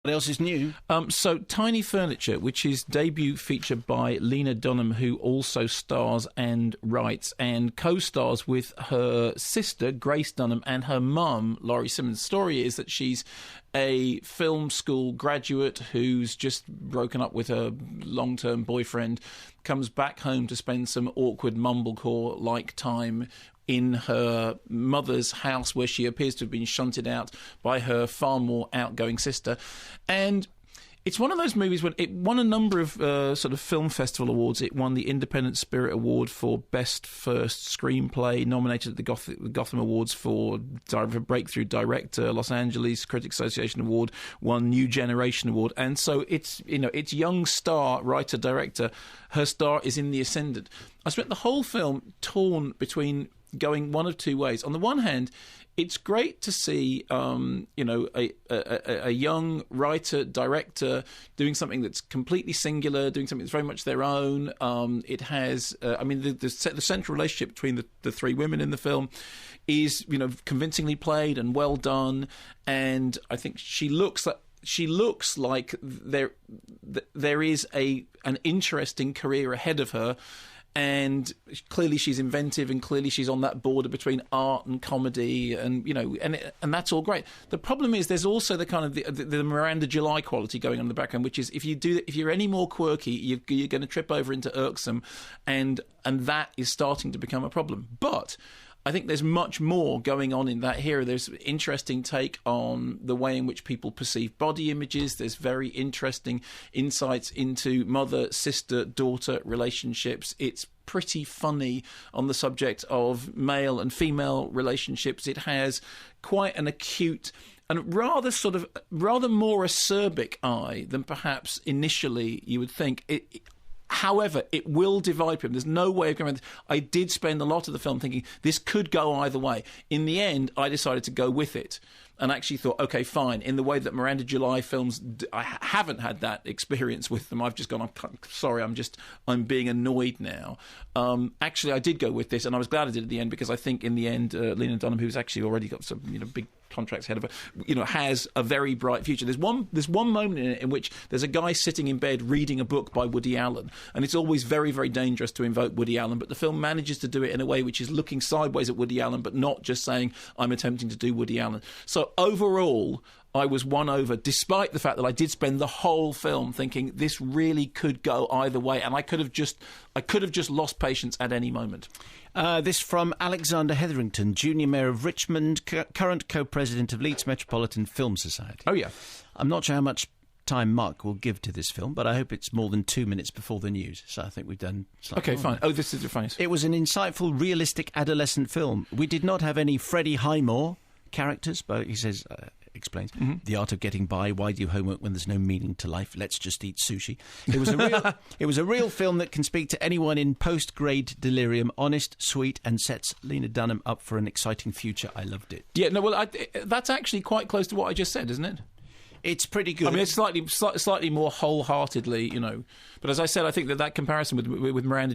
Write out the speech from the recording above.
What else is new? So Tiny Furniture, which is debut feature by Lena Dunham, who also stars and writes and co-stars with her sister, Grace Dunham, and her mum, Laurie Simmons. The story is that she's a film school graduate who's just broken up with her long-term boyfriend, comes back home to spend some awkward mumblecore-like time in her mother's house, where she appears to have been shunted out by her far more outgoing sister. And it's one of those movies when it won a number of sort of film festival awards. It won the Independent Spirit Award for Best First Screenplay, nominated at the Gotham Awards for Breakthrough Director, Los Angeles Critics Association Award, won New Generation Award. And so it's young star, writer, director. Her star is in the ascendant. I spent the whole film torn between going one of two ways. On the one hand, it's great to see, a young writer, director doing something that's completely singular, doing something that's very much their own. It has, the central relationship between the three women in the film is, convincingly played and well done. And I think she looks like there is an interesting career ahead of her. And clearly she's inventive, and clearly she's on that border between art and comedy, and and that's all great. The problem is there's also the kind of the Miranda July quality going on in the background, which is if you're any more quirky, you're going to trip over into irksome, and that is starting to become a problem. But I think there's much more going on in that here. There's an interesting take on the way in which people perceive body images. There's very interesting insights into mother, sister, daughter relationships. It's pretty funny on the subject of male and female relationships. It has quite an acute and rather more acerbic eye than perhaps initially you would think. However, it will divide people. There's no way of going around this. I did spend a lot of the film thinking this could go either way. In the end, I decided to go with it and actually thought, OK, fine. In the way that Miranda July films, I haven't had that experience with them. I've just gone, I'm sorry, I'm being annoyed now. Actually, I did go with this, and I was glad I did at the end, because I think in the end, Lena Dunham, who's actually already got some big contracts ahead of her, has a very bright future. There's one moment in it in which there's a guy sitting in bed reading a book by Woody Allen, and it's always very, very dangerous to invoke Woody Allen, but the film manages to do it in a way which is looking sideways at Woody Allen, but not just saying, I'm attempting to do Woody Allen. So overall, I was won over, despite the fact that I did spend the whole film thinking this really could go either way, and I could have just lost patience at any moment. This from Alexander Hetherington, Junior Mayor of Richmond, current co-president of Leeds Metropolitan Film Society. Oh, yeah. I'm not sure how much time Mark will give to this film, but I hope it's more than 2 minutes before the news. So I think we've done slightly Okay, fine. Oh, this is fine. It was an insightful, realistic adolescent film. We did not have any Freddie Highmore characters, but he says... explains the art of getting by. Why do homework when there's no meaning to life? Let's just eat sushi. It was a real film that can speak to anyone in post-grade delirium. Honest, sweet, and sets Lena Dunham up for an exciting future. I loved it. Yeah, no, well, that's actually quite close to what I just said, isn't it? It's pretty good. I mean, it's slightly more wholeheartedly, But as I said, I think that comparison with Miranda